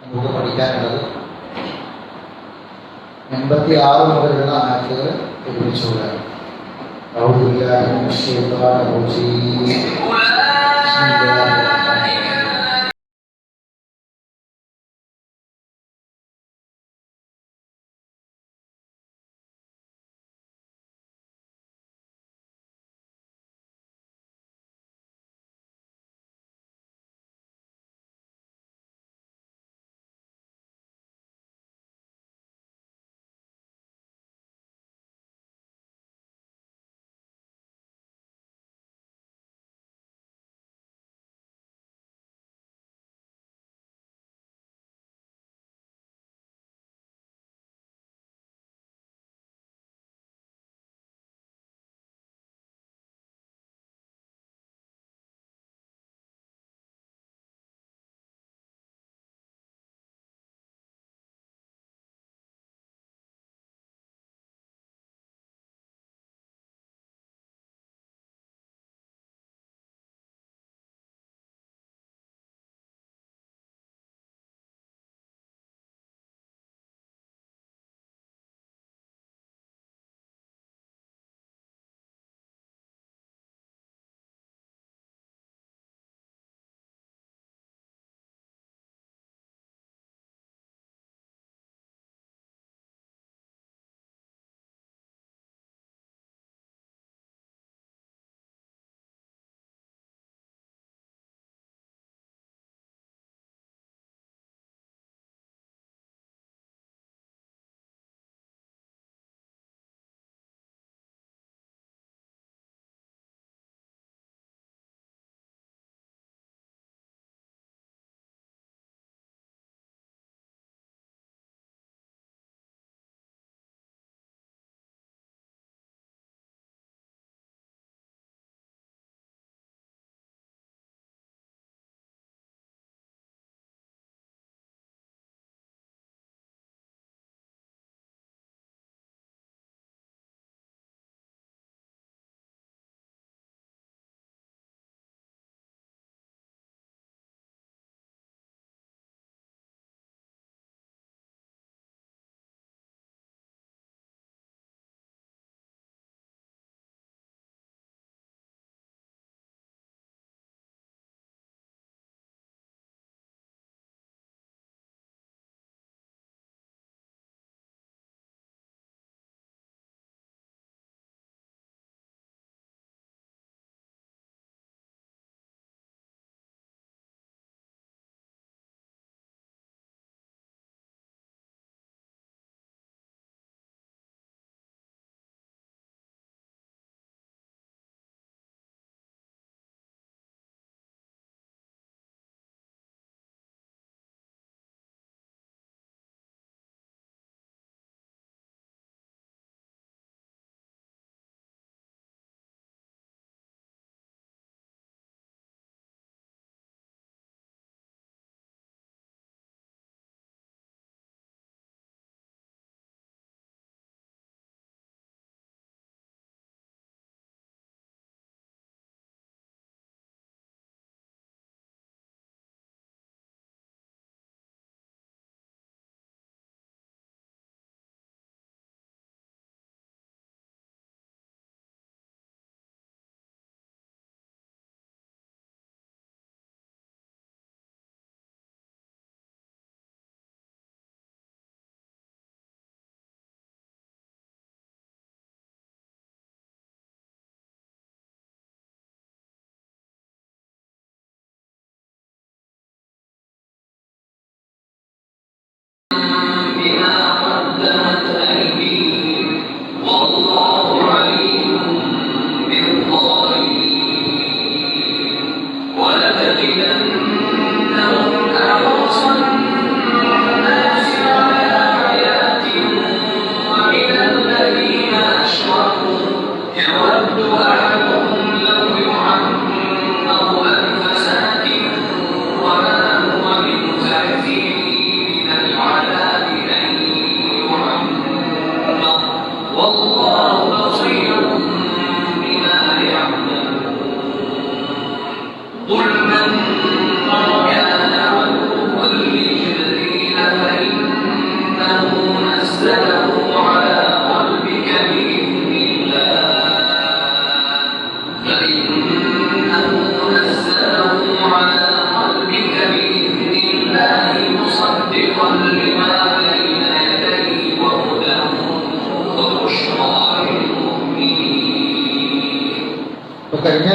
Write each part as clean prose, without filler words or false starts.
നമുക്ക് പഠിക്കാനുള്ളത്. 86 മുതലുള്ള ആയത്തുകൾ ഒരുമിച്ച് പറയാം. أعوذ بالله من الشيطان الرجيم. بسم الله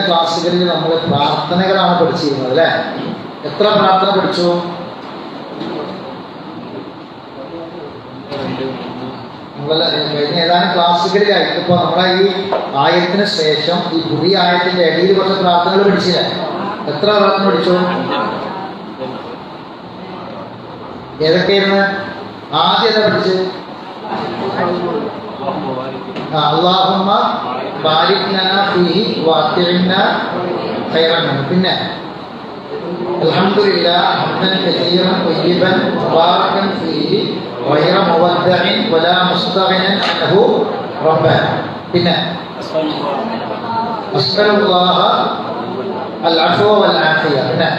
ക്ലാസ്സുകളിൽ നമ്മൾ പ്രാർത്ഥനകളാണ് പഠിച്ചിരുന്നത് അല്ലേ? എത്ര പ്രാർത്ഥന പഠിച്ചു? കഴിഞ്ഞ ഏതാനും ക്ലാസ്സുകളിലായിട്ട് ഇപ്പൊ നമ്മുടെ ഈ ആയത്തിന് ശേഷം ഈ പുതിയ ആയത്തിന്റെ ഇടയിൽ കുറച്ച് പ്രാർത്ഥനകൾ പഠിച്ചില്ല. എത്ര പ്രാർത്ഥന പഠിച്ചു? ഏതൊക്കെയായിരുന്നു? ആദ്യം ഏതാ പഠിച്ചത്? അല്ലാഹുമ്മ ബാരിക് ലനാ ഫീഹി വഅതിഇനാ ഖൈറൻ. പിന്നെ അൽഹംദുലില്ലാഹ് ഹംദൻ കസീറൻ ത്വയ്യിബൻ മുബാറകൻ ഫീഹി غير مودع ولا مستغنى عنه ربنا. പിന്നെ أسأل الله العفو والعافية. പിന്നെ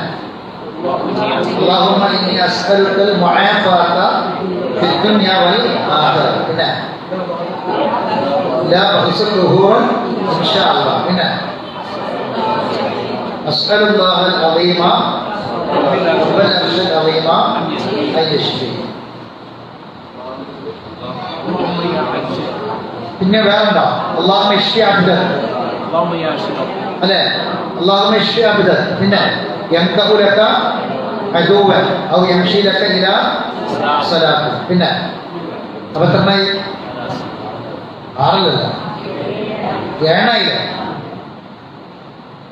اللهم إني أسألك المعافاة في الدنيا والآخرة. പിന്നെ لا بخسر ظهور إن شاء الله. പിന്നെ أسأل الله العظيم رب العرش العظيم أن يشفي. പിന്നെ വേറെന്താ? അല്ലാഹുമ്മ ഇശ്ഫി അബ്ദൻ അല്ലേ? അല്ലാഹുമ്മ ഇശ്ഫി അബ്ദൻ. പിന്നെ യൻതഹു ലക അദുവൻ ഔ യംശി ലക ഇലാ സലാത്ത്. പിന്നെ അപ്പൊ എത്രണ്ണായി? 6 ഏഴായില്ല.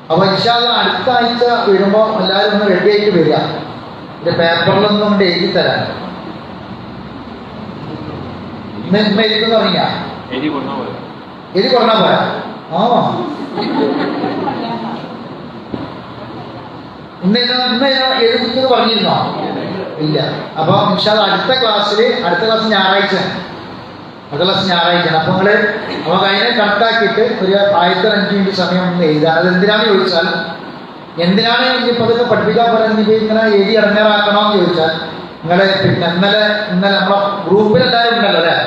അപ്പൊ ഇൻഷാ അല്ലാഹ് അടുത്ത ആഴ്ച വരുമ്പോ എല്ലാവരും ഒന്ന് റെഡി ആയിട്ട് വരിക. എന്റെ പേപ്പറിലൊന്നും കൊണ്ട് എഴുതി തരാൻ. ഇന്ന് എഴുതി തുടങ്ങിയ എഴുതി കൊണ്ടാ പോരാ. ആ ഇന്ന് എഴുതുന്നത് പറഞ്ഞിരുന്നോ? ഇല്ല. അപ്പൊ ഇൻഷാ അല്ലാഹ് അടുത്ത ക്ലാസ് ഞായറാഴ്ചയാണ്. അപ്പൊ നമുക്ക് അതിനെ കണക്കാക്കിയിട്ട് ഒരു 5 മിനിറ്റ് സമയം ഒന്ന് എഴുതാൻ. അത് എന്തിനാന്ന് ചോദിച്ചാൽ, എന്തിനാണ് ഇനിയിപ്പോൾ അതൊക്കെ പഠിപ്പിക്കാൻ പറയുന്നത് ഇങ്ങനെ എഴുതി ഇറങ്ങാറാക്കണമെന്ന് ചോദിച്ചാൽ, നിങ്ങള് പിന്നെ ഇന്നലെ നമ്മളെ ഗ്രൂപ്പിലെല്ലാവരും ഉണ്ടല്ലോ അല്ലേ?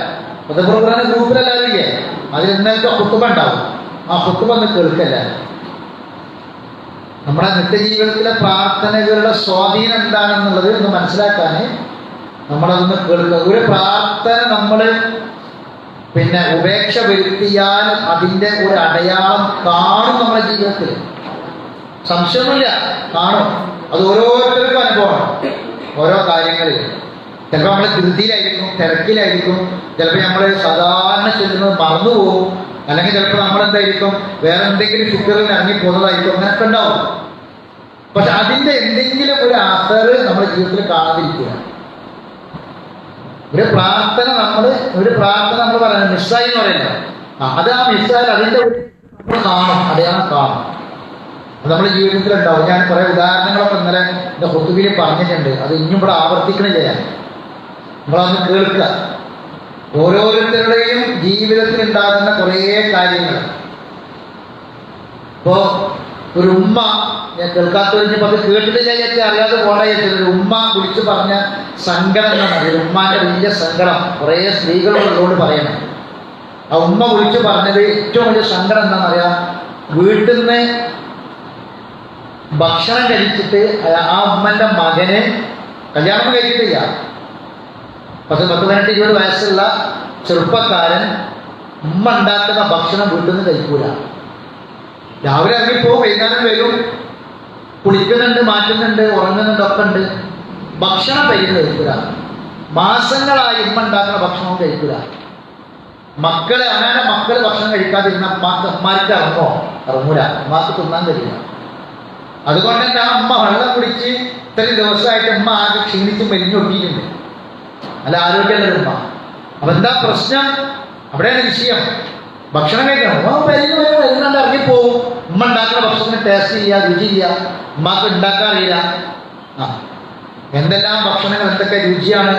പ്രോഗ്രാം ഗ്രൂപ്പിലെല്ലാവരും ഇല്ലേ? അതിൽ ഇന്നലത്തെ കുത്തുബ ഉണ്ടാവും. ആ കുത്തുബ ഒന്ന് കേൾക്കല്ല. നമ്മുടെ നിത്യജീവിതത്തിലെ പ്രാർത്ഥനകളുടെ സ്വാധീനം എന്താണെന്നുള്ളത് ഒന്ന് മനസ്സിലാക്കാൻ നമ്മളതൊന്ന് കേൾക്കുക. ഒരു പ്രാർത്ഥന നമ്മൾ പിന്നെ ഉപേക്ഷ വരുത്തിയാൽ അതിൻ്റെ ഒരു അടയാളം കാണും നമ്മുടെ ജീവിതത്തിൽ. സംശയമൊന്നുമില്ല, കാണും. അത് ഓരോരുത്തർക്കും അനുഭവമാണ്. ഓരോ കാര്യങ്ങളിൽ ചിലപ്പോൾ നമ്മൾ ധൃതിയിലായിരിക്കും, തിരക്കിലായിരിക്കും, ചിലപ്പോൾ നമ്മൾ സാധാരണ ചെല്ലുന്നത് മറന്നുപോകും, അല്ലെങ്കിൽ ചിലപ്പോൾ നമ്മളെന്തായിരിക്കും വേറെ എന്തെങ്കിലും ഫിക്കറിൽ ഇറങ്ങി പോകുന്നതായിരിക്കും. അങ്ങനെയൊക്കെ ഉണ്ടാവും. പക്ഷെ അതിൻ്റെ എന്തെങ്കിലും ഒരു അസർ നമ്മുടെ ജീവിതത്തിൽ കാണാതിരിക്കുക. ഒരു പ്രാർത്ഥന നമ്മൾ പറയുന്നത് മിസ്സായി എന്ന് പറയുന്നത്, അത് ആ മിസ്സായാൽ അതിൻ്റെ നമ്മൾ കാണും, അടയാളം കാണും. അത് നമ്മുടെ ജീവിതത്തിൽ ഉണ്ടാവും. ഞാൻ കുറെ ഉദാഹരണങ്ങളൊക്കെ ഇന്നലെ എൻ്റെ ഹുത്തുബിൽ പറഞ്ഞിട്ടുണ്ട്. അത് ഇനിയും ഇവിടെ ആവർത്തിക്കണം ചെയ്യാൻ. നമ്മളതൊന്ന് കേൾക്കുക. ഓരോരുത്തരുടെയും ജീവിതത്തിൽ ഉണ്ടാകുന്ന കുറേ കാര്യങ്ങൾ. ഇപ്പോ ഒരു ഉമ്മ, ഞാൻ കേൾക്കാത്തവരിഞ്ഞപ്പോൾ അത് കേട്ടിട്ടില്ല ചേച്ചി, അറിയാതെ പോകണ ചേച്ചി, ഒരു ഉമ്മ വിളിച്ചു പറഞ്ഞ സങ്കടം എന്നാണ്. ഒരു ഉമ്മാന്റെ വലിയ സങ്കടം കുറേ സ്ത്രീകളോട് പറയണം. ആ ഉമ്മ വിളിച്ചു പറഞ്ഞത് ഏറ്റവും വലിയ സങ്കടം എന്താണെന്നറിയാം. വീട്ടിൽ നിന്ന് ഭക്ഷണം കഴിച്ചിട്ട് ആ ഉമ്മന്റെ മകന് കല്യാണം കഴിച്ചിട്ടില്ല, 10-18-20 വയസ്സുള്ള ചെറുപ്പക്കാരൻ ഉമ്മ ഉണ്ടാക്കുന്ന ഭക്ഷണം വീട്ടിൽ നിന്ന് കഴിക്കൂല. രാവിലെ ഇറങ്ങിപ്പോ വൈകുന്നേരം വരും, കുളിക്കുന്നുണ്ട്, മാറ്റുന്നുണ്ട്, ഉറങ്ങുന്നുണ്ട്, ഒക്കെ ഉണ്ട്. ഭക്ഷണം കഴിക്കൂല. മാസങ്ങളായി ഉമ്മ ഉണ്ടാക്കുന്ന ഭക്ഷണവും കഴിക്കൂല. മക്കള് ഭക്ഷണം കഴിക്കാതിരുന്ന അമ്മമാർക്ക് ഇറങ്ങൂല, അമ്മമാർക്ക് തിന്നാൻ കഴിയില്ല. അതുകൊണ്ട് തന്നെ ആ അമ്മ വെള്ളം കുടിച്ച് ഇത്രയും ദിവസമായിട്ട് ഉമ്മ ആകെ ക്ഷീണിച്ച് മെലിഞ്ഞൊട്ടിയിട്ടുണ്ട്. നല്ല ആരോഗ്യമുള്ള ഉമ്മ. അപ്പൊ എന്താ പ്രശ്നം? അവിടെയാണ് വിഷയം. ഭക്ഷണം കഴിക്കണം, വരുന്നുണ്ട്, ഇറങ്ങിപ്പോവും. ഉമ്മ ഉണ്ടാക്കുന്ന ഭക്ഷണത്തിന് ടേസ്റ്റ് ഇല്ല, രുചിയില്ല, ഉമ്മക്ക് ഉണ്ടാക്കാൻ അറിയില്ല. എന്തെല്ലാം ഭക്ഷണങ്ങൾ, എന്തൊക്കെ രുചിയാണ്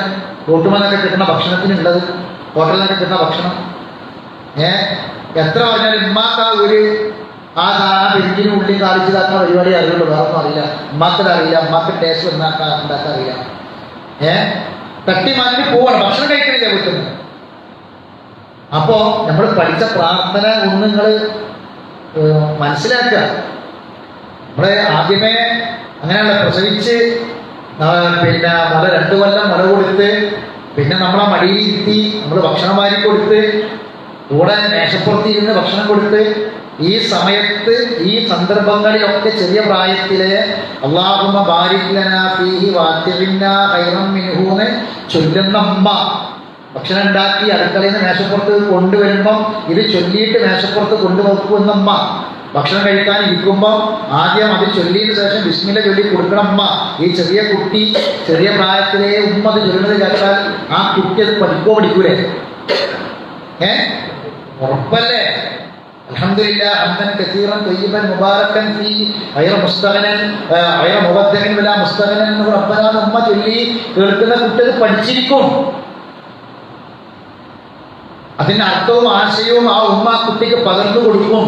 റോട്ടുമെന്നൊക്കെ കിട്ടുന്ന ഭക്ഷണത്തിനുള്ളത്, ഹോട്ടലിൽ നിന്നൊക്കെ കിട്ടുന്ന ഭക്ഷണം. എത്ര പറഞ്ഞാലും ഉമ്മാക്ക് ആ ബെഞ്ചിന് ഉള്ളി കാണിച്ചതാക്കുന്ന പരിപാടി അറിയുള്ളൂ, വേറൊന്നും അറിയില്ല. ഉമ്മാക്കത് അറിയില്ല, ഉമ്മാക്ക് ടേസ്റ്റ് ഉണ്ടാക്കാൻ അറിയില്ല. തട്ടി മാറ്റി പോവാണ്, ഭക്ഷണം കഴിക്കണില്ല വീട്ടിൽ നിന്ന്. അപ്പോ നമ്മൾ പഠിച്ച പ്രാർത്ഥന ഒന്ന് നിങ്ങൾ മനസ്സിലാക്കുക. നമ്മള് ആദ്യമേ അങ്ങനെയല്ല, പ്രസവിച്ച് പിന്നെ 2 കൊല്ലം മുല കൊടുത്ത്, പിന്നെ നമ്മളെ മടിയിലിരുത്തി നമ്മൾ ഭക്ഷണം വാരി കൊടുത്ത്, കൂടെ മേശപ്പുറത്ത് ഇരുന്ന് ഭക്ഷണം കൊടുത്ത്, ഈ സമയത്ത് ഈ സന്ദർഭങ്ങളിലൊക്കെ ചെറിയ പ്രായത്തിലെ അല്ലാഹുമ്മ ബാരിക് ലനാ ഫീഹി വഅതിഇന്നാ ഖൈറൻ മിൻഹു എന്ന് ചൊല്ലുന്ന അമ്മ ഭക്ഷണം ഉണ്ടാക്കി അടുക്കളയിൽ നിന്ന് മേശപ്പുറത്ത് കൊണ്ടുവരുമ്പം ഇത് ചൊല്ലിയിട്ട് മേശപ്പുറത്ത് കൊണ്ടുവെക്കുന്ന അമ്മ ഭക്ഷണം കഴിക്കാൻ ഇരിക്കുമ്പോൾ ആദ്യം അത് ചൊല്ലിയതിനു ശേഷം ബിസ്മില്ല ചൊല്ലി കൊടുക്കണം അമ്മ. ഈ ചെറിയ കുട്ടി ചെറിയ പ്രായത്തിലെ ഉമ്മ അത് ചൊല്ലുന്നത് കേട്ടാൽ ആ കുട്ടി അത് പഠിക്കൂലേ? ഉറപ്പല്ലേ? അൽഹംദുലില്ലാഹ് ഹംദൻ കസീറൻ ത്വയ്യിബൻ മുബാറക്കൻ ഫീഹി ഗൈറ മുസ്തഗ്നൻ ഗൈറ മുബദ്ദലിൻ വലാ മുസ്തഗ്നൻ എന്ന് റബ്ബനാ ഉമ്മ ചൊല്ലി കേൾക്കുന്ന കുട്ടി അത് പഠിച്ചിരിക്കും. അതിന്റെ അർത്ഥവും ആശയവും ആ ഉമ്മ കുട്ടിക്ക് പകർന്നു കൊടുക്കും.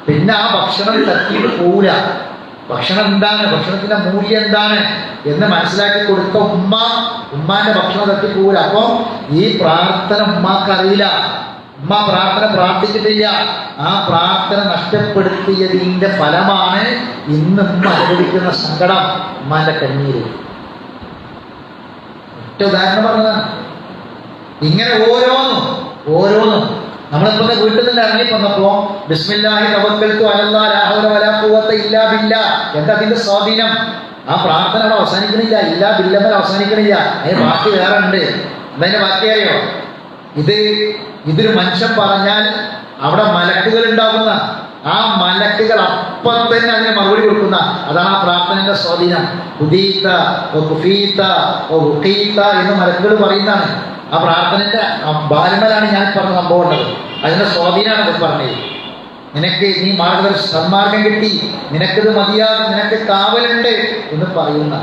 പിന്നെ ആ ഭക്ഷണം തട്ടിയിട്ട് പോവില്ല. ഭക്ഷണം എന്താണ്, ഭക്ഷണത്തിന്റെ മൂല്യം എന്താണ് എന്ന് മനസ്സിലാക്കി കൊടുത്ത ഉമ്മാന്റെ ഭക്ഷണം തട്ടി പോവില്ല. അപ്പൊ ഈ പ്രാർത്ഥന ഉമ്മാക്ക് അറിയില്ല. ഉമ്മ പ്രാർത്ഥന പ്രാർത്ഥിച്ചിട്ടില്ല. ആ പ്രാർത്ഥന നഷ്ടപ്പെടുത്തിയതിന്റെ ഫലമാണ് ഇന്ന് ഉമ്മ അനുഭവിക്കുന്ന സങ്കടം, ഉമ്മാന്റെ കണ്ണീര്. ഒറ്റ ഉദാഹരണം പറഞ്ഞതാണ്. ഇങ്ങനെ ഓരോന്നും നമ്മളിപ്പോ വീട്ടിൽ നിന്ന് ഇറങ്ങി വന്നപ്പോ ബിസ്മില്ലാഹി തവക്കൽതു അലല്ലാഹ് ലാ ഹൗല വലാ ഖുവത ഇല്ലാ ബില്ലാഹ് എന്താ അതിന്റെ സ്വാധീനം? ആ പ്രാർത്ഥന അവിടെ അവസാനിക്കണില്ല, ഇല്ലാ ബില്ലമൽ അവസാനിക്കണില്ല. അതിന് ബാക്കി വേറെ ഉണ്ട്. എന്താ ബാക്കി അറിയോ? ഇതൊരു മനുഷ്യൻ പറഞ്ഞാൽ അവിടെ മലക്കുകൾ ഉണ്ടാകുന്ന ആ മലക്കുകൾ അപ്പം തന്നെ അതിനെ മറുപടി കൊടുക്കുന്ന അതാണ് ആ പ്രാർത്ഥനയുടെ സ്വാധീനം. ഉദീത എന്ന് മലക്കുകൾ പറയുന്നതാണ്. ആ പ്രാർത്ഥനയുടെ ബാലമലാണ് ഞാൻ പറഞ്ഞ സംഭവം ഉള്ളത്. അതിന്റെ സ്വാധീനമാണ് ഇത് പറഞ്ഞത്. നിനക്ക് നീ സന്മാർഗം കിട്ടി, നിനക്കിത് മതിയാകും, നിനക്ക് കാവലുണ്ട് എന്ന് പറയുന്ന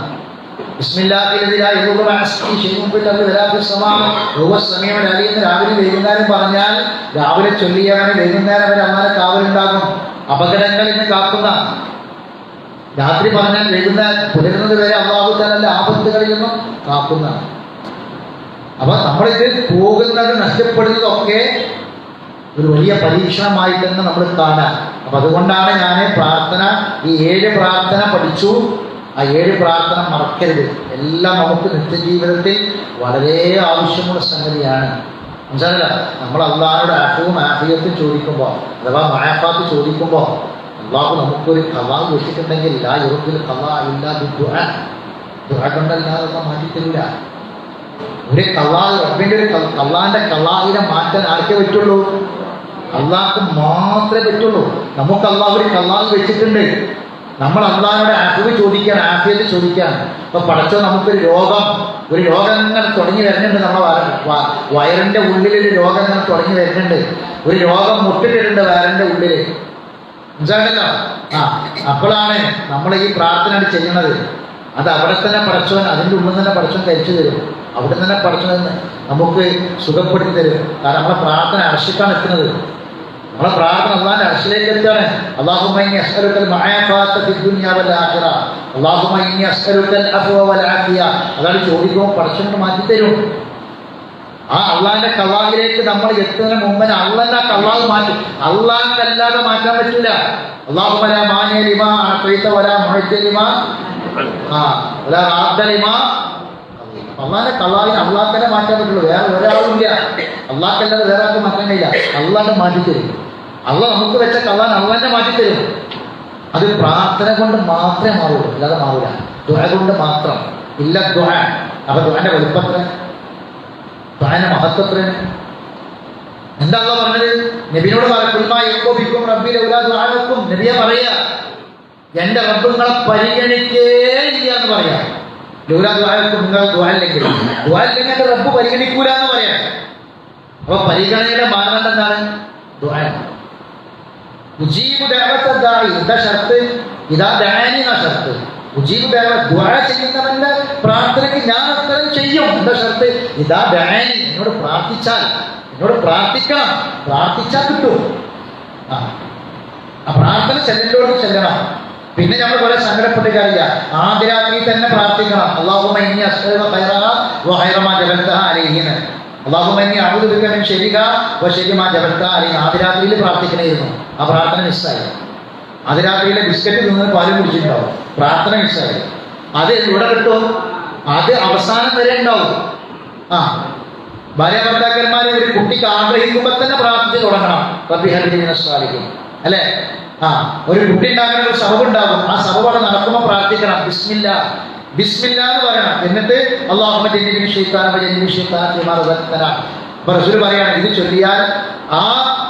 രാവിലെ വൈകുന്നേരം പറഞ്ഞാൽ രാവിലെ ചൊല്ലിയവന് വൈകുന്നേരം വരെ അന്നാലെ കാവലുണ്ടാകും. അപകടങ്ങളിൽ നിന്ന് കാക്കുന്ന രാത്രി പറഞ്ഞാൽ വൈകുന്നേരം പുലരുന്നത് വരെ അല്ലാഹു തആല ആപത്തുകളിൽ നിന്നും കാക്കുന്നതാണ്. അപ്പൊ നമ്മളിത് പോകുന്നത് നഷ്ടപ്പെടുന്നതൊക്കെ ഒരു വലിയ പരീക്ഷണമായി തന്നെ നമ്മൾ കാണാം. അപ്പൊ അതുകൊണ്ടാണ് ഞാൻ ഈ 7 പ്രാർത്ഥന പഠിച്ചു. ആ 7 പ്രാർത്ഥന മറക്കരുത്. എല്ലാം നമുക്ക് നിത്യജീവിതത്തിൽ വളരെ ആവശ്യമുള്ള സംഗതിയാണ്. മനസ്സിലായില്ല? നമ്മൾ അള്ളാഹുടെ ആഫവും ആഫിയത്തും ചോദിക്കുമ്പോൾ, അഥവാ മഅഫാത്ത് ചോദിക്കുമ്പോൾ, അള്ളാഹു നമുക്കൊരു ഖളാ വെച്ചിട്ടുണ്ടെങ്കിൽ ലാ യുറദ്ദുൽ ഖളാ ഇല്ലാ ബിദ്ദുആ, ദുആ കൊണ്ടല്ലാതെ മാറ്റിത്തരില്ല. ഒരു റബ്ബിന്റെ ഒരു കള്ളാന്റെ കള്ളാഹിനെ മാറ്റാൻ ആർക്കേ പറ്റുള്ളൂ? അള്ളാഹ്ക്ക് മാത്രമേ പറ്റുള്ളൂ. നമുക്ക് അള്ളാഹ് ഒരു കള്ളാഹ് വെച്ചിട്ടുണ്ട്. നമ്മൾ അള്ളാഹിനോട് ആഫിയത്ത് ചോദിക്കാൻ, ആഫിയത്ത് ചോദിക്കാൻ. ഇപ്പൊ പടച്ചോ നമുക്കൊരു രോഗം ഇങ്ങനെ തുടങ്ങി വരുന്നുണ്ട്. നമ്മളെ വയറിന്റെ ഉള്ളിൽ ഒരു രോഗം ഇങ്ങനെ തുടങ്ങി വരുന്നുണ്ട്. ഒരു രോഗം മുട്ടിട്ടിട്ടുണ്ട് വയറിന്റെ ഉള്ളില്. മനസ്സിലാണല്ലോ? അപ്പോഴാണ് നമ്മൾ ഈ പ്രാർത്ഥന ചെയ്യുന്നത്. അത് അവിടെ തന്നെ പടച്ചോൻ, അതിൻ്റെ ഉള്ളിൽ തന്നെ പടച്ചോൻ കഴിച്ചു തരും. അവിടെ തന്നെ പടച്ചോൻ നമുക്ക് സുഖപ്പെടുത്തി തരും. കാരണം നമ്മളെ പ്രാർത്ഥന അർശിക്കാണ് എത്തുന്നത്. നമ്മളെ പ്രാർത്ഥന അള്ളാഹിന്റെ അർശിലേക്ക് എത്തുകയാണ്. അല്ലാഹുമ്മ ഇന്നി അസ്അലുക്കൽ മഅഫാത ഫിദ് ദുനിയ വൽ ആഖിറ, അല്ലാഹുമ്മ ഇന്നി അസ്അലുക്കൽ അഫ്വ വൽ ആഫിയ. അതാണ് ചോദിക്കുമ്പോൾ പടച്ചോൻ മാറ്റി തരും. ആ അള്ളാഹിന്റെ കള്ളാഹിലേക്ക് നമ്മൾ എത്തുന്നതിന് മുമ്പ് അള്ളാഹിന്റെ കള്ളാഹ് മാറ്റി. അള്ളാഹിനല്ലാതെ മാറ്റാൻ പറ്റില്ല. അല്ലാഹുമ്മ ലാ മാനിഅ ലിമാ അഅതൈത വലാ മുഅ്തി ലിമാ അള്ളാഹിന്റെ കള്ളാഹിനെ അള്ളാഹ് തന്നെ മാറ്റാൻ പറ്റുള്ളൂ. വേറെ ഒരാളും ഇല്ല. അള്ളാഹ്ക്കല്ലാതെ വേറെ ആർക്കും മാറ്റാൻ കഴിയില്ല. അള്ളാഹ് മാറ്റിത്തരും. അള്ളാഹ് നമുക്ക് വെച്ച കള്ളാഹിനെ അള്ളാഹിനെ മാറ്റിത്തരും. അത് പ്രാർത്ഥന കൊണ്ട് മാത്രമേ മാറുള്ളൂ, അല്ലാതെ മാറൂല. ദുആ കൊണ്ട് മാത്രം ഇല്ല. ദുആ അപ്പൊ ദുആന്റെ വലുപ്പത്ര, ദുആന്റെ മഹത്വത്ര എന്താ അള്ളാഹ് പറഞ്ഞത്? നബിയോട് പറയുമ്പോൾ റബ്ബി ലൗലാ ദുആഅക്കും, നബിയെ പറയാ എന്റെ റബ്ബ് നിങ്ങളെ പരിഗണിക്കേയില്ല എന്ന് പറയാം. ലൗലാ ദുആഅക്കും, നിങ്ങൾ ദുആ ഇല്ലെങ്കിൽ എന്റെ റബ്ബ് പരിഗണിക്കൂല എന്ന് പറയാം. അപ്പൊ പരിഗണനയുടെ മാനദണ്ഡം എന്താണ്? ദുആ. ഉജീബു ദഅവത ദാഇ, എന്താ ഷർത്ത്? ഇദാ ദഅാനി എന്ന ഷർത്ത്. ഉജീബു ദഅവത, ദുആ ചെയ്യുന്നവന്റെ പ്രാർത്ഥനയ്ക്ക് ഞാൻ ഉത്തരം ചെയ്യും. എന്താ ഷർത്ത്? ഇദാ ദഅാനി, എന്നോട് പ്രാർത്ഥിച്ചാൽ, എന്നോട് പ്രാർത്ഥിക്കണം. പ്രാർത്ഥിച്ചാൽ കിട്ടും. ആ പ്രാർത്ഥന ചെല്ലണം. പിന്നെ നമ്മൾ കുറെ സങ്കടപ്പെട്ട് കാര്യമില്ല. ആദ്യ രാത്രി തന്നെ പ്രാർത്ഥിക്കണം. അല്ലാഹുമ്മ ഇന്നി അസ്അലുക ഖൈറഹാ വ ഖൈറ മാ ജബൽതഹാ അലൈഹി. അല്ലാഹുമ്മ ഇന്നി അഊദു ബിക മിൻ ശർരിഹാ വ ശർരി മാ ജബൽതഹാ അലൈഹി. ആദ്യ രാത്രിയിൽ പ്രാർത്ഥിക്കണമായിരുന്നു. ആ പ്രാർത്ഥന മിസ്സായി. ആദ്യ രാത്രിയിലെ ബിസ്ക്കറ്റ് നിന്ന് പാലും കുടിച്ചിട്ടുണ്ടാവും. പ്രാർത്ഥന മിസ്സായി. അത് ഇവിടെ കിട്ടും. അത് അവസാനം വരെ ഉണ്ടാവും. ഭാര്യ ഭർത്താക്കന്മാരെ ഒരു കുട്ടിക്ക് ആഗ്രഹിക്കുമ്പോൾ തന്നെ പ്രാർത്ഥിച്ച് തുടങ്ങണം. റബ്ബി ഹബ്ലി മിനസ് സാലിഹിൻ. അല്ലേ? ഒരു കുട്ടി ഉണ്ടാകുന്ന ഒരു സബബ് ഉണ്ടാകും. ആ സബബ് അവിടെ നടക്കുമ്പോൾ പ്രാർത്ഥിക്കണം, ബിസ്മില്ല ബിസ്മില്ല എന്ന് പറയണം. എന്നിട്ട് അല്ലാഹുമ്മ ജന്നിബിനി ശൈത്താന വജന്നിബി ശൈത്താന ഫീമാ റസഖ്തന. അപ്പോൾ റസൂൽ പറയാണ്, ഇത് ചൊല്ലിയാൽ ആ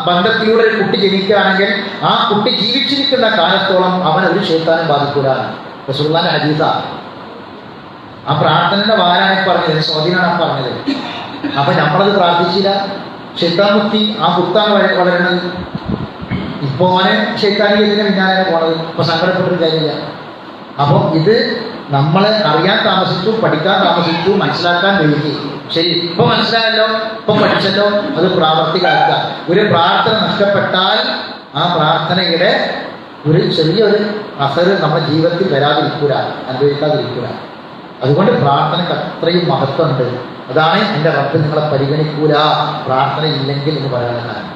ബന്ധത്തിലൂടെ ഒരു കുട്ടി ജനിക്കുകയാണെങ്കിൽ ആ കുട്ടി ജീവിച്ചിരിക്കുന്ന കാലത്തോളം അവൻ ഒരു ശൈത്താനും ബാധിക്കൂല. റസൂലുള്ളാഹിന്റെ ഹദീസാണ്. ആ പ്രാർത്ഥനയുടെ വാരാണ് പറഞ്ഞത്, സ്വാധീനാണ് പറഞ്ഞത്. അപ്പൊ നമ്മളത് പ്രാർത്ഥിച്ചില്ല, ശൈത്താൻ കുത്തി ആ കുത്താണ് വളരുന്നത്. ഇപ്പൊ ഓനെ ശൈത്താനിയതിന് പിന്നാലെ പോണത്. ഇപ്പൊ സങ്കടപ്പെട്ടൊരു കാര്യമില്ല. അപ്പോൾ ഇത് നമ്മൾ അറിയാൻ താമസിച്ചു, പഠിക്കാൻ താമസിച്ചു, മനസ്സിലാക്കാൻ വൈകി. ശരി, ഇപ്പൊ മനസ്സിലായല്ലോ, ഇപ്പൊ പഠിച്ചല്ലോ, അത് പ്രാവർത്തികമാക്കുക. ഒരു പ്രാർത്ഥന നഷ്ടപ്പെട്ടാൽ ആ പ്രാർത്ഥനയുടെ ഒരു ചെറിയൊരു അസറ് നമ്മുടെ ജീവിതത്തിൽ വരാതിരിക്കൂല, അനുഭവിക്കാതിരിക്കൂല. അതുകൊണ്ട് പ്രാർത്ഥനയ്ക്ക് അത്രയും മഹത്വമുണ്ട്. അതാണ് എൻ്റെ റബ്ബ് നിങ്ങളെ പരിഗണിക്കൂല പ്രാർത്ഥന ഇല്ലെങ്കിൽ എന്ന് പറയാനുള്ള കാരണം.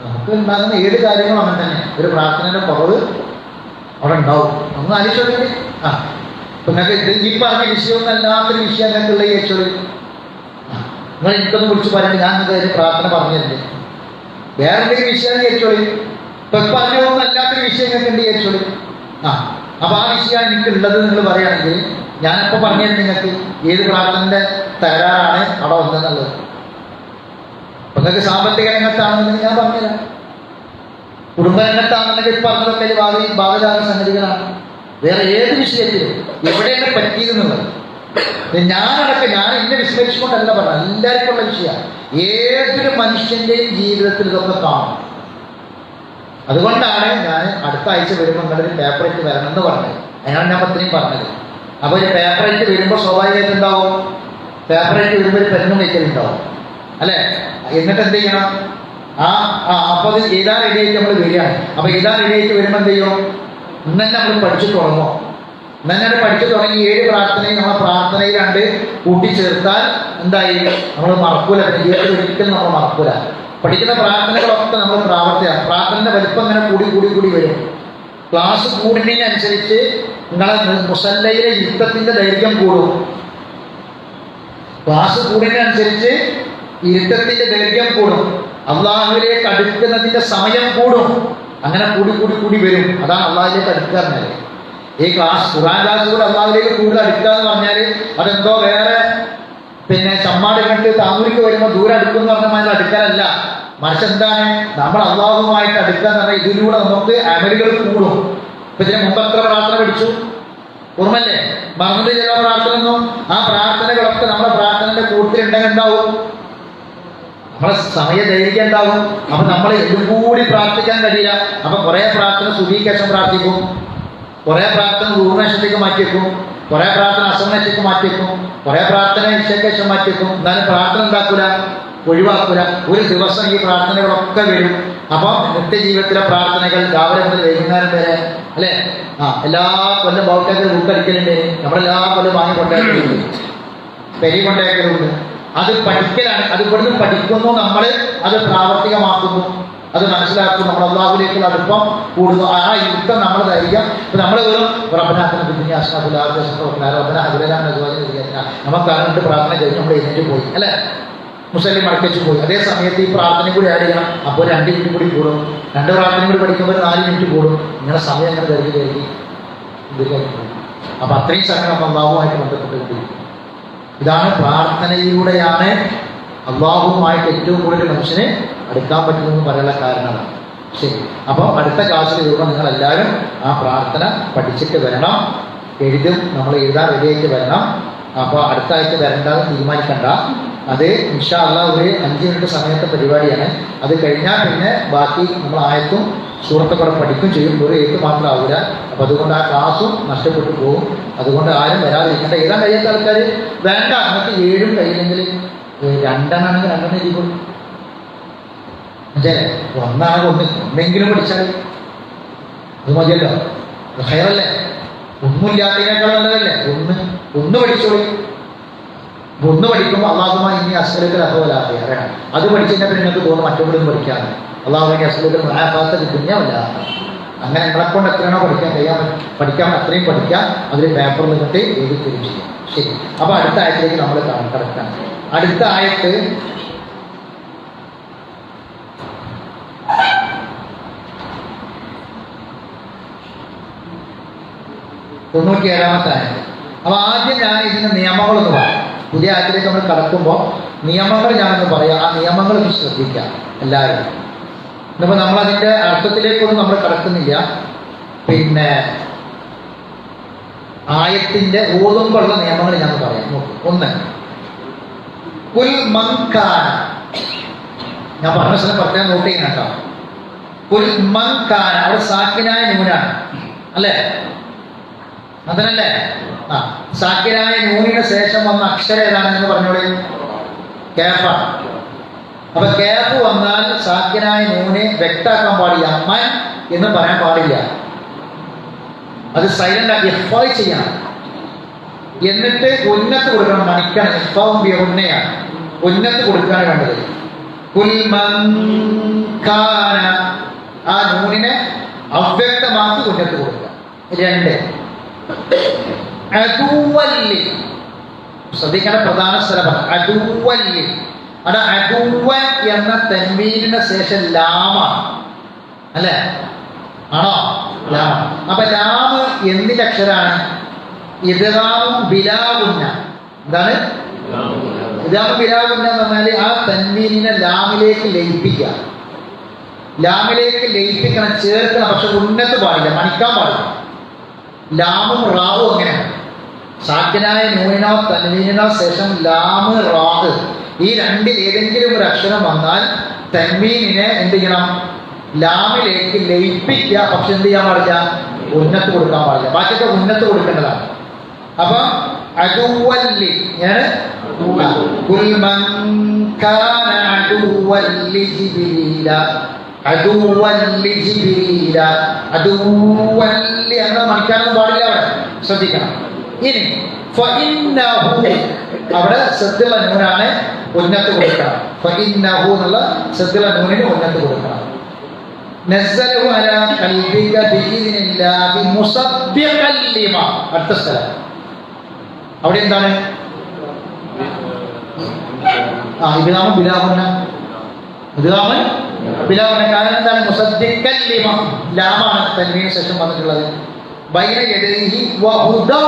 നമുക്ക് ഉണ്ടാകുന്ന ഏത് കാര്യങ്ങളും അങ്ങനെ തന്നെ. ഒരു പ്രാർത്ഥനയുടെ കുറവ് അവിടെ ഉണ്ടാവും. ഒന്ന് ആലോചിച്ചോളി. ഇപ്പൊ നിങ്ങൾക്ക് ഈ പറഞ്ഞ വിഷയമൊന്നും അല്ലാത്തൊരു വിഷയം ഞങ്ങൾക്കുള്ള ചോദിച്ചോളി. നിങ്ങൾ എനിക്കൊന്ന് വിളിച്ച് പറയുന്നത് ഞാൻ നിങ്ങൾക്ക് പ്രാർത്ഥന പറഞ്ഞിട്ടുണ്ട്. വേറെ എന്തെങ്കിലും വിഷയം ചോദിച്ചോളി. ഇപ്പൊ പറഞ്ഞതൊന്നും അല്ലാത്തൊരു വിഷയം നിങ്ങൾക്ക് ഉണ്ട് ചോദിച്ചോളി. അപ്പൊ ആ വിഷയം എനിക്കുള്ളത് നിങ്ങൾ പറയുകയാണെങ്കിൽ ഞാനിപ്പോൾ പറഞ്ഞത് നിങ്ങൾക്ക് ഏത് പ്രാർത്ഥനയുടെ തകരാറാണ് അവിടെ വന്നതെന്നുള്ളത്. അപ്പൊ നിങ്ങൾക്ക് സാമ്പത്തിക രംഗത്താണെന്നുണ്ടെങ്കിൽ ഞാൻ പറഞ്ഞുതരാം. കുടുംബ രംഗത്താണെന്നുണ്ടെങ്കിൽ പറഞ്ഞതൊക്കെ ഭാഗജാത സംഗതികളാണ്. വേറെ ഏത് വിഷയത്തിലും എവിടെയാണ് പറ്റിയതെന്നുള്ളത് ഞാൻ എന്നെ വിസ്മരിച്ചുകൊണ്ടല്ല പറഞ്ഞത്, എല്ലാവർക്കും ഉള്ള വിഷയമാണ്. ഏതൊരു മനുഷ്യന്റെയും ജീവിതത്തിൽ ഇതൊക്കെ കാണും. അതുകൊണ്ടാണ് ഞാൻ അടുത്ത ആഴ്ച വരുമ്പോൾ നിങ്ങളൊരു പേപ്പറേറ്റ് വരണം എന്ന് പറഞ്ഞത്. അതിനാണ് ഞാൻ അത്രയും പറഞ്ഞത്. അപ്പോൾ ഒരു പേപ്പറേറ്റ് വരുമ്പോൾ സ്വാഭാവികമായിട്ട് ഉണ്ടാവും, പേപ്പറേറ്റ് വരുമ്പോൾ ഒരു പെണ്ണും വയ്ക്കലുണ്ടാവും അല്ലേ? എന്നിട്ട് എന്ത് ചെയ്യണം? അപ്പോൾ അത് എഴുതാൻ റെഡിയായിട്ട് നമ്മൾ വരികയാണ്. അപ്പോൾ എഴുതാൻ റെഡിയായിട്ട് വരുമ്പോൾ എന്ത് ചെയ്യും? ഇന്ന് തന്നെ നമ്മൾ പഠിച്ചു തുടങ്ങും. ഇന്ന് തന്നെ പഠിച്ചു തുടങ്ങി 7 പ്രാർത്ഥനയും നമ്മളെ പ്രാർത്ഥനയിൽ 2 കൂട്ടിച്ചേർത്താൽ എന്തായി? നമ്മൾ മറക്കൂല. ജീവിതത്തിൽ ഒരിക്കലും നമ്മൾ മറക്കൂല. പഠിക്കുന്ന പ്രാർത്ഥനകളൊക്കെ നമ്മൾ പ്രാവർത്തിയാണ്. പ്രാർത്ഥനയുടെ വലിപ്പം ഇങ്ങനെ കൂടി വരും. ക്ലാസ് കൂടുന്നതിനനുസരിച്ച് നിങ്ങളെ മുസല്ലയിലെ ഇരുത്തത്തിന്റെ ദൈർഘ്യം കൂടും. ക്ലാസ് കൂടുന്നതിനനുസരിച്ച് ഇരുത്തത്തിന്റെ ദൈർഘ്യം കൂടും. അള്ളാഹുവിലേക്ക് അടുക്കുന്നതിന്റെ സമയം കൂടും. അങ്ങനെ കൂടി വരും. അതാണ് അള്ളാഹുവിലേക്ക് അടുക്കുക പറഞ്ഞാൽ. ഈ ക്ലാസ് ഖുർആൻ ക്ലാസ്സുകൾ അള്ളാഹുവിലേക്ക് കൂടുതൽ അടുക്കുക എന്ന് പറഞ്ഞാൽ അതെന്തോ വേറെ ചമ്മാട് കണ്ട് താമൂരിക്ക് വരുമ്പോൾ ദൂരം അടുക്കും എന്ന് പറഞ്ഞാൽ അടുക്കാനല്ല. മറിച്ച് എന്താണ്? നമ്മൾ അള്ളാഹുവുമായിട്ട് അടുക്കുക എന്ന് പറഞ്ഞാൽ ഇതിലൂടെ നമുക്ക് അമലുകൾ കൂടും. ഇപ്പൊ ഇതിന് മുമ്പ് എത്ര പ്രാർത്ഥന പഠിച്ചു ഓർമ്മല്ലേ? മറന്നത് ചില പ്രാർത്ഥന ഒന്നും. ആ പ്രാർത്ഥനകളൊക്കെ നമ്മുടെ പ്രാർത്ഥനയുടെ കൂട്ടത്തിലുണ്ടെങ്കിൽ ഉണ്ടാവും, നമ്മളെ സമയ ദൈർഘ്യം ഉണ്ടാവും. അപ്പൊ നമ്മൾ എല്ലാം കൂടി പ്രാർത്ഥിക്കാൻ കഴിയില്ല. അപ്പൊ കുറെ പ്രാർത്ഥന സുബഹിക്ക് പ്രാർത്ഥിക്കും, കുറെ പ്രാർത്ഥന ഊർണേഷത്തേക്ക് മാറ്റിവെക്കും, കുറെ പ്രാർത്ഥന അസമനത്തേക്ക് മാറ്റിവെക്കും, കുറെ പ്രാർത്ഥന ഇഷയ്ക്ക് മാറ്റിവെക്കും. എന്നാലും പ്രാർത്ഥന ഉണ്ടാക്കൂല, ഒഴിവാക്കൂല. ഒരു ദിവസം ഈ പ്രാർത്ഥനകളൊക്കെ വരും. അപ്പൊ നിത്യജീവിതത്തിലെ പ്രാർത്ഥനകൾ രാവിലെ മുതൽ വൈകുന്നേരം വരെ അല്ലേ? എല്ലാ കൊല്ലം ബൗട്ടൊക്കെ ബുക്കടിക്കലുണ്ട്. നമ്മളെല്ലാ കൊല്ലം വാങ്ങി കൊണ്ടേക്കലുണ്ട്, പെരി കൊണ്ടേക്കലുണ്ട്. അത് പഠിക്കലാണ്. അത് ഇവിടുന്ന് പഠിക്കുന്നു, നമ്മൾ അത് പ്രാവർത്തികമാക്കുന്നു, അത് മനസ്സിലാക്കും. നമ്മൾ അള്ളാഹുവിലേക്കുള്ള അടുപ്പം കൂടുന്നു. ആ യുദ്ധം നമ്മൾ ധൈര്യം. ഇപ്പൊ നമ്മൾ വെറും നമുക്ക് അറിഞ്ഞിട്ട് പ്രാർത്ഥന കഴിഞ്ഞ് നമ്മൾ എഴുന്നേറ്റ് പോയി അല്ലേ? മുസ്ലിം മടക്കിച്ച് പോയി. അതേ സമയത്ത് ഈ പ്രാർത്ഥന കൂടി ആഡ് ചെയ്യണം. അപ്പോൾ 2 മിനിറ്റ് കൂടി കൂടും. 2 പ്രാർത്ഥന കൂടി പഠിക്കുമ്പോൾ 4 മിനിറ്റ് കൂടും. ഇങ്ങനെ സമയം അങ്ങനെ കരുതി അപ്പൊ അത്രയും സമയം നമ്മൾ അള്ളാഹുമായിട്ട് ബന്ധപ്പെട്ടുകൊണ്ടിരിക്കും. ഇതാണ് പ്രാർത്ഥനയിലൂടെയാണ് അള്ളാഹുവുമായിട്ട് ഏറ്റവും കൂടുതൽ മനുഷ്യനെ അടുക്കാൻ പറ്റുന്നതെന്ന് പറയാനുള്ള കാരണമാണ്. ശരി, അപ്പോൾ അടുത്ത ക്ലാസ്സിൽ വരുമ്പോൾ നിങ്ങളെല്ലാവരും ആ പ്രാർത്ഥന പഠിച്ചിട്ട് വരണം. നമ്മൾ എഴുതാൻ റെഡിയായിട്ട് വരണം. അപ്പോൾ അടുത്ത ആഴ്ച വരേണ്ടത് തീരുമാനിക്കണ്ട. അത് ഇൻഷാ അല്ലാഹ് ഒരു 5 മിനിറ്റ് സമയത്തെ പരിപാടിയാണ്. അത് കഴിഞ്ഞാൽ പിന്നെ ബാക്കി നമ്മൾ ആയത്തും സൂറത്തൊക്കെ പഠിക്കും ചെയ്യും. ഒരു എഴുത്ത് മാത്രം ആവില്ല. അപ്പം അതുകൊണ്ട് ആ ക്ലാസ്സും നഷ്ടപ്പെട്ടു പോകും. അതുകൊണ്ട് ആരും വരാതിരിക്കേണ്ട. എഴുതാൻ കഴിയാത്ത ആൾക്കാർ വേണ്ട. നമുക്ക് 7 കഴിയില്ലെങ്കിൽ 2 ആണെങ്കിൽ 2 എഴുതിക്കോളും. മനസ്സിലെ 1 ഒന്നെങ്കിലും പഠിച്ചാൽ അത് മതിയല്ലോ. ഹയറല്ലേ? ഒന്നുമില്ലാത്തതിനേക്കാൾ നല്ലതല്ലേ? ഒന്ന് പഠിച്ചോളി. 1 പഠിക്കുമ്പോൾ അള്ളാഹുമായി ഇനി അസ്സലുകൾ അഹോലാഹ അറിയണം. അത് പഠിച്ചതിനെ നിങ്ങൾക്ക് തോന്നും മറ്റൊന്നും പഠിക്കാണ്. അള്ളാഹുവിന്റെ അസ്സലുകൾ മഹാഭാഗത്ത് കിട്ടുന്നില്ല. അങ്ങനെ നിങ്ങളെ കൊണ്ട് എത്രയാണോ പഠിക്കാൻ അത്രയും പഠിക്കാം. അതിൽ പേപ്പറിൽ നിന്നിട്ട് എഴുതി തരും ചെയ്യാം. ശരി, അപ്പൊ അടുത്ത ആയത്തിലേക്ക് നമ്മൾ കടക്കാം. അടുത്ത ആയത്ത് 97-ാമത്തെ ആയത്ത്. അപ്പൊ ആദ്യം ഞാൻ ഇതിന്റെ നിയമങ്ങളൊന്ന് പറയാം. പുതിയ ആയത്തിലേക്ക് നമ്മൾ കടക്കുമ്പോൾ നിയമങ്ങൾ ഞാനൊന്ന് പറയാം. ആ നിയമങ്ങളൊന്ന് ശ്രദ്ധിക്കാം എല്ലാവരും. ഇന്നിപ്പോൾ നമ്മളതിന്റെ അർത്ഥത്തിലേക്കൊന്നും നമ്മൾ കടക്കുന്നില്ല. പിന്നെ ആയത്തിന്റെ ഓതുമ്പോഴുള്ള നിയമങ്ങൾ ഞാൻ പറയാം. നോക്കൂ. ഒന്ന്, കുൽ മൻകാന, ഞാൻ പറഞ്ഞ സ്ഥലം പറഞ്ഞാൽ നോട്ട് ചെയ്യണം കേട്ടോ. കുൽ മൻകാന, അവിടെ സാക്കിനായ നൂനാണ് അല്ലേ? അതല്ലേ? ആ, സാക്കിനായ നൂനിന് ശേഷം വന്ന അക്ഷരം ഏതാണെന്ന് പറഞ്ഞോളൂ. കേഫാണ്. അപ്പൊ കേഫ് വന്നാൽ സാക്കിനായ നൂന് വ്യക്താക്കാൻ പാടില്ല. മൻ എന്ന് പറയാൻ പാടില്ല. അത് സൈലന്റ് ആക്കി എഫായി ചെയ്യണം. എന്നിട്ട് ഉന്നത്ത് കൊടുക്കണം. മണിക്കണം. എഫാവും ഉന്നയാണ്. ഉന്നത്ത് കൊടുക്കാണ് വേണ്ടത്. കുൽ മൻ കാന, ആ നൂനിനെ അവ്യക്തമാക്കി ഉന്നത്ത് കൊടുക്കുക. 2, അദുവല്ലി, ശ്രദ്ധിക്കേണ്ട പ്രധാന സ്ഥലമാണ് അദുവല്ലി. അവിടെ അദുവൻ എന്ന തൻവീനിന് ശേഷം ലാമാണ് അല്ലേ? ആണോ? ലാമ. അപ്പൊ ലാമ് എന്തിന്റെ അക്ഷരാണ്? ഇദ്ഗാമും ബിലാഗുന്ന. എന്താണ് ഇദ്ഗാമും ബിലാഗുന്ന എന്ന് പറഞ്ഞാല് ആ തൻവീനിനെ ലാമിലേക്ക് ലയിപ്പിക്കുക. ലാമിലേക്ക് ലയിപ്പിക്കണം, ചേർക്കണം. പക്ഷെ ഉന്നത്ത് പാടില്ല, മണിക്കാൻ പാടില്ല. ലാമും റാവും അങ്ങനെയാണ്. സാക്കിനായ നൂനിനോ തൻവീനിനോ ശേഷം ലാമ് റാഹ് ഈ രണ്ടിൽ ഏതെങ്കിലും ഒരു അക്ഷരം വന്നാൽ തൻവീനിനെ എന്ത് ചെയ്യണം? ലാമിലേക്ക് ലയിപ്പിക്കുക. പക്ഷെ എന്ത് ചെയ്യാൻ പാടില്ല? ഉന്നത്ത് കൊടുക്കാൻ പാടില്ല. ബാക്കിയൊക്കെ ഉന്നത്ത് കൊടുക്കേണ്ടതാണ്. അപ്പൊ അദുവല്ലി, ഞാൻ കുൽ മൻ കാന അദുവല്ലി ജിബ്രീല, അദുവല്ലി ജിബ്രീല, അദുവല്ലി എന്ന് മണിക്കാനൊന്നും പാടില്ല. അവിടെ ശ്രദ്ധിക്കണം. ഇനി ഫഇന്നഹു, അവിടെ സദ്ദുള്ള നൂനാണ്, ഉന്നത്ത് കൊടുക്കണം. ഫഇന്നഹു എന്നുള്ള സദ്ദുള്ള നൂനിന് ഉന്നത്ത് കൊടുക്കണം. നസ്സലഹു അലാ ഖൽബിക ബിഇذനില്ലാഹി മുസദ്ദിഖൻ ലിമാ. അടുത്ത സ്ഥലം അവിടെ എന്താണ്? ഇദ്ഗാമും ബിലാഗുന്ന. ഇദ്ഗാമും ബിലാഗുന്ന. കാരണം എന്താണ്? മുസദ്ദിഖൻ ലിമാ, ലാമാണ് തൻവീന് ശേഷം വന്നിട്ടുള്ളത്. ബൈന യദൈഹി വഹുദൗ,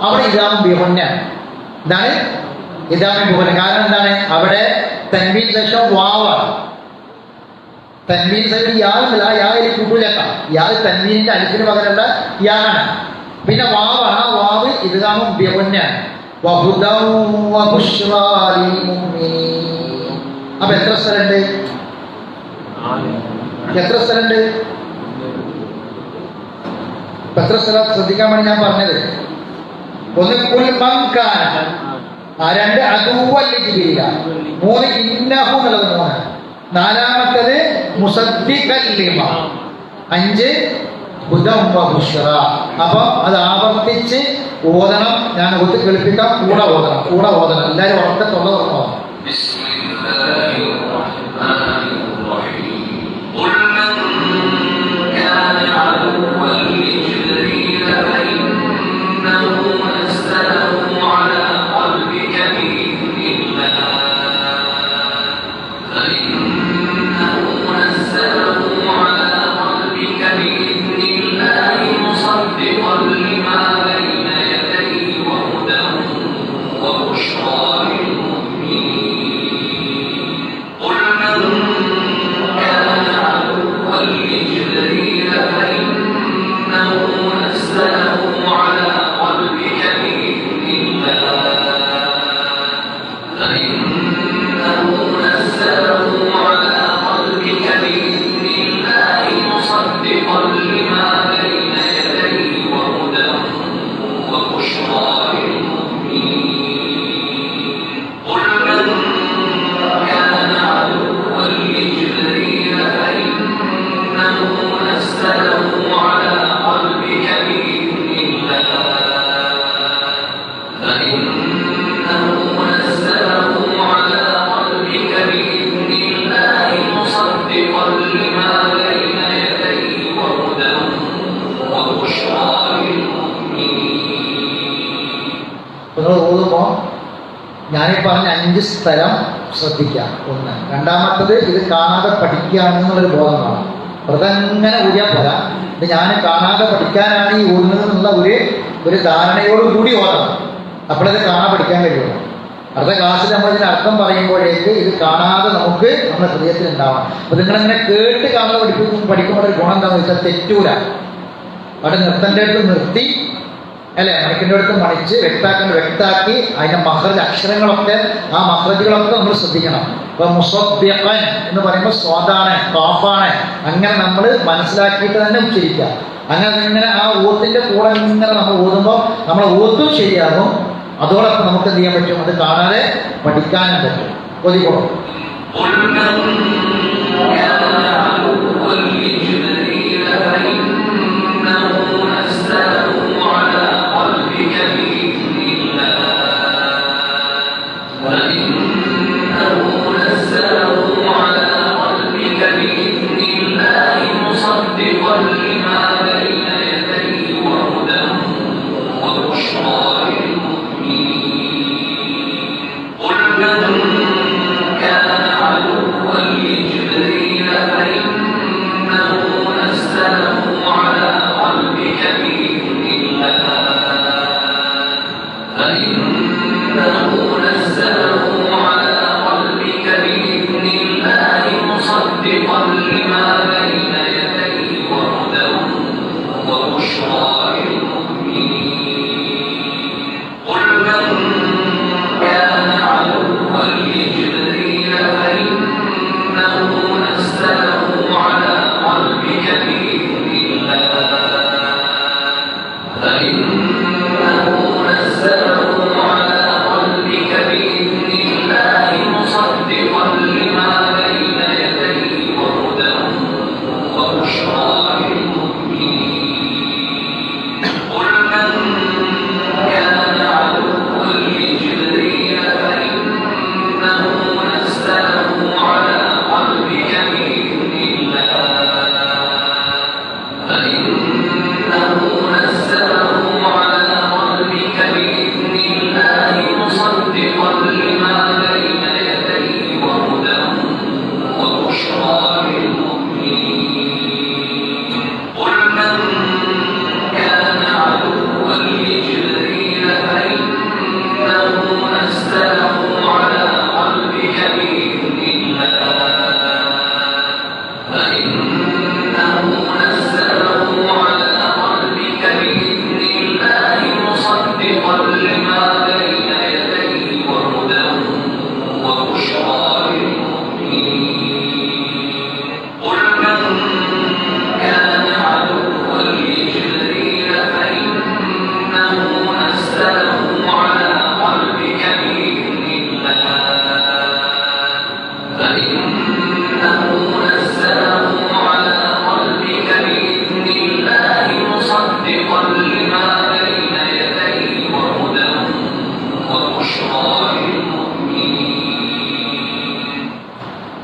അവിടെ ഇദ്ഗാമും ബിഗുന്ന. എന്താണ്? ഇദ്ഗാമും ബിഗുന്ന. കാരണം എന്താണ്? അവിടെ തൻവീന് ശേഷം വാവാണ്. തൻവീൻ സൈഡ് യാവില്ല, യാവിൽ കൂട്ടൂലക്കാം. യാവ് തൻവീനിന്റെ അലിഫിന് പകരമുള്ള യാണ്. പിന്നെ വാവാണ്. ആ വാവ് ഇദ്ഗാമും ബിഗുന്നയാണ്. വഹുദൗ വബുശ്റാ ലിൽ മുഅ്മിനീൻ. അപ്പൊ എത്ര സ്ഥലമുണ്ട്? എത്ര സ്ഥലമുണ്ട്? എത്ര സ്ഥലം ശ്രദ്ധിക്കാൻ വേണ്ടി ഞാൻ പറഞ്ഞത്. ഒന്ന് കുൽ മൻ കാന, 2 അദുവല്ലി ജിബ്രീല, 3 ഇന്നഹു എന്നുള്ളത് 3, 4-മത്തത് മുസദ്ദിഖൻ ലിമാ, 5 ഹുദൻ വബുശ്റാ. അപ്പൊ അത് ആവർത്തിച്ച് ഓതണം. ഞാൻ ഒത്ത് കേൾപ്പിക്കാം. കൂടെ ഓതണം. എല്ലാവരും ഉറക്കത്തുള്ള ഓതണം. നിങ്ങൾ ഓതുമ്പോൾ ഞാനീ പറഞ്ഞ 5 സ്ഥലം ശ്രദ്ധിക്കാം. 1. രണ്ടാമത്തത് ഇത് കാണാതെ പഠിക്കുകയാണെന്നുള്ളൊരു ബോധം വേണം. വെറുതെ അങ്ങനെ ഊരിയാൽ പോരാ. ഇത് ഞാൻ കാണാതെ പഠിക്കാനാണ് ഈ ഓടുന്നത് എന്നുള്ള ഒരു ധാരണയോട് കൂടി ഓടണം. അപ്പോഴത് കാണാൻ പഠിക്കാൻ കഴിയുള്ളൂ. അടുത്ത ക്ലാസ്സിൽ നമ്മൾ ഇതിന് അർത്ഥം പറയുമ്പോഴേക്ക് ഇത് കാണാതെ നമുക്ക് നമ്മുടെ ഹൃദയത്തിൽ ഉണ്ടാവണം. അപ്പൊ നിങ്ങളിങ്ങനെ കേട്ട് കാണാതെ പഠിക്കുമ്പോൾ ഒരു ഗുണം എന്താണെന്ന് വെച്ചാൽ തെറ്റൂല. അവിടെ നിർത്തേണ്ട അടുത്ത് നിർത്തി, അല്ലെ, മണിക്കിൻ്റെ അടുത്ത് മണിച്ച് വ്യക്താക്കി അതിന്റെ മഹ്റജ് അക്ഷരങ്ങളൊക്കെ ആ മഹ്റജുകളൊക്കെ നമ്മൾ ശ്രദ്ധിക്കണം. ഇപ്പൊ മുസദ്ദിഖൻ എന്ന് പറയുമ്പോൾ സ്വാദാണ്, കാഫാണ്, അങ്ങനെ നമ്മൾ മനസ്സിലാക്കിയിട്ട് തന്നെ ഉച്ചരിക്കുക. അങ്ങനെ ആ ഓത്തിന്റെ കൂടെ ഇങ്ങനെ നമ്മൾ ഓതുമ്പോൾ നമ്മളെ ഓത്തും ശരിയാകും, അതോടൊപ്പം നമുക്ക് എന്ത് ചെയ്യാൻ പറ്റും, അത് കാണാതെ പഠിക്കാനും പറ്റും. ഒതുക്കോളും.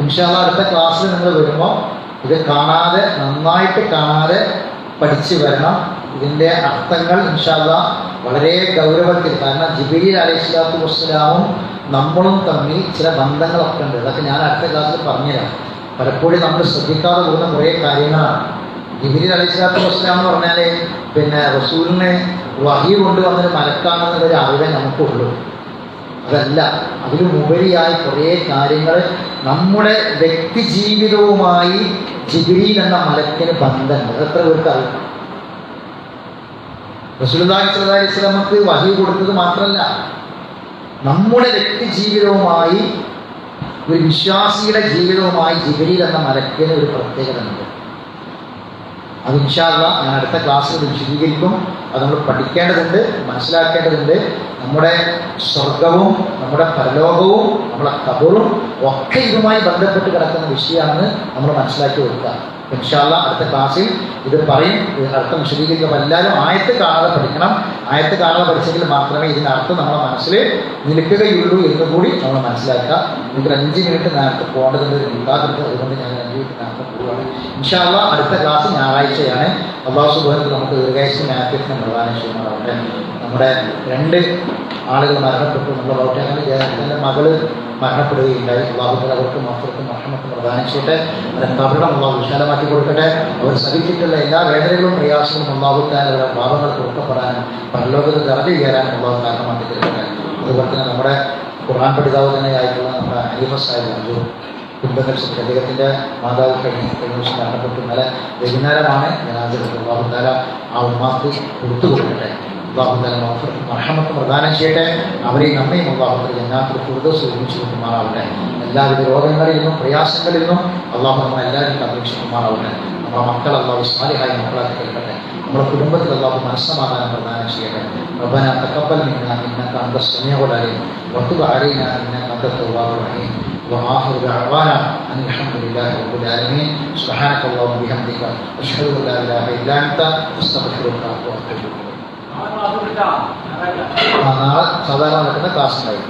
ഇൻഷാല്ലാഹ് അടുത്ത ക്ലാസ്സിൽ നിങ്ങൾ വരുമ്പോൾ ഇത് കാണാതെ, നന്നായിട്ട് കാണാതെ പഠിച്ചു വരണം. ഇതിൻ്റെ അർത്ഥങ്ങൾ ഇൻഷാല്ലാഹ് വളരെ ഗൗരവത്തിൽ, കാരണം ജിബ്രീൽ അലൈഹിസ്സലാത്തു വസ്സലാമും നമ്മളും തമ്മിൽ ചില ബന്ധങ്ങളൊക്കെ ഉണ്ട്. അതൊക്കെ ഞാൻ അടുത്ത ക്ലാസ്സിൽ പറഞ്ഞുതരാം. പലപ്പോഴും നമ്മൾ ശ്രദ്ധിക്കാതെ പോകുന്ന കുറേ കാര്യങ്ങളാണ്. ജിബ്രീൽ അലൈഹിസ്സലാത്തു വസ്സലാം എന്ന് പറഞ്ഞാൽ പിന്നെ റസൂലിനെ വഹി കൊണ്ടുവന്നൊരു മലക്കാണെന്നുള്ളൊരു അറിവേ നമുക്കുള്ളൂ. അതല്ല, അതിലുപരിയായി കുറേ കാര്യങ്ങൾ നമ്മുടെ വ്യക്തി ജീവിതവുമായി ജിബ്രീൽ എന്ന മലക്കിന് ബന്ധമുണ്ട്. അതെത്ര പേർക്ക് അറിയാം? റസൂലുള്ളാഹി സ്വല്ലല്ലാഹി അലൈഹി വസല്ലമക്ക് വഹി കൊടുത്തത് മാത്രമല്ല, നമ്മുടെ വ്യക്തി ജീവിതവുമായി, ഒരു വിശ്വാസിയുടെ ജീവിതവുമായി ജിബ്രീൽ എന്ന മലക്കിന് ഒരു പ്രത്യേകത ഉണ്ട്. അത് ഇൻഷാ അല്ലാഹ് ഞാൻ അടുത്ത ക്ലാസ്സിൽ വിശദീകരിക്കും. അത് നമ്മൾ പഠിക്കേണ്ടതുണ്ട്, മനസ്സിലാക്കേണ്ടതുണ്ട്. നമ്മുടെ സ്വർഗവും നമ്മുടെ പരലോകവും നമ്മുടെ ഖബറും ഒക്കെ ഇതുമായി ബന്ധപ്പെട്ട് കിടക്കുന്ന വിഷയമാണെന്ന് നമ്മൾ മനസ്സിലാക്കി കൊടുക്കുക. ഇൻഷാ അല്ലാഹ് അടുത്ത ക്ലാസ്സിൽ ഇത് പറയും, അർത്ഥം വിശദീകരിക്കും. എല്ലാവരും ആയത്ത് കാണാതെ പഠിക്കണം. ആയത്ത് കാണാതെ പഠിച്ചെങ്കിൽ മാത്രമേ ഇതിൻ്റെ അർത്ഥം നമ്മുടെ മനസ്സിൽ നിൽക്കുകയുള്ളൂ എന്നുകൂടി നമ്മൾ മനസ്സിലാക്കുക. എനിക്ക് 5 മിനിറ്റ് നേരത്തെ പോകേണ്ടതുണ്ട്, നിൽക്കാറുണ്ട്. അതുകൊണ്ട് ഞാൻ 5 മിനിറ്റ് നേരത്തെ പോവുകയാണ്. ഇൻഷാ അല്ലാഹ് അടുത്ത ക്ലാസ് ഞായറാഴ്ചയാണ്. അല്ലാഹു സുബ്ഹാനഹു വ തആല നമുക്ക് ദീർഘായുസ്സും ആഫിയത്തും പ്രധാനം ചെയ്യുന്നതാവട്ടെ. നമ്മുടെ 2 ആളുകൾ മരണപ്പെട്ടു. നമ്മുടെ ബൗദ്ധിക മകള് മരണപ്പെടുകയുണ്ടായി. അള്ളാഹുത്തല അവർക്ക് മഫ്ഫറത്തും റഹ്മത്തും പ്രദാനം ചെയ്യട്ടെ. അവരെ കബറിടം അള്ളാഹു വിശാലമാക്കി കൊടുക്കട്ടെ. അവർ സഹിച്ചിട്ടുള്ള എല്ലാ വേദനകളും പ്രയാസങ്ങളും അള്ളാഹുത്താൻ അവരുടെ പാപങ്ങൾ കൊടുക്കപ്പെടാനും പരലോകത്ത് ദർജ ചെയ്യാനും അള്ളാഹു കാരണമാക്കി തീർക്കട്ടെ. അതുപോലെ തന്നെ നമ്മുടെ ഖുർആൻ പഠിതാവ് തന്നെയായിട്ടുള്ള നമ്മുടെ ഹനീഫ സാഹിബ് അഞ്ചു കുടുംബങ്ങൾ അദ്ദേഹത്തിൻ്റെ മാതാവ് കഴിഞ്ഞ ദിവസം മരണപ്പെട്ടു. ഇന്നലെ വൈകുന്നേരമാണ് അള്ളാഹുത്താല ആ ഉമ്മാക്ക് കൊടുത്തു കൊടുക്കട്ടെ. അള്ളാഹുത്താല മർഹമത്ത് പ്രദാനം ചെയ്യട്ടെ. അവരെയും നമ്മയും അള്ളാഹുത്താല ജന്നാത്തുൽ ഫിർദൗസ് ഒരുമിച്ച് കൊണ്ടുമാറാവട്ടെ. എല്ലാവിധ രോഗങ്ങളിൽ നിന്നും പ്രയാസങ്ങളിൽ നിന്നും അള്ളാഹു നമ്മളെ എല്ലാവരും അപേക്ഷിക്കുമാറാവട്ടെ. നമ്മുടെ മക്കൾ അള്ളാഹു സാലിഹായ മക്കളാക്കി കേൾക്കട്ടെ. നമ്മുടെ കുടുംബത്തിൽ അള്ളാഹു മനസ്സമാധാനം പ്രദാനം ചെയ്യട്ടെ. ربنا تقبل منا انك انت السميع العليم وتب علينا انك انت التواب الرحيم واخر دعوانا ان الحمد لله رب العالمين سبحانك اللهم وبحمدك اشهد ان لا اله الا انت استغفرك واتوب اليك. നാളെ സാധാരണ നടക്കുന്ന ക്ലാസ് ഉണ്ടായി.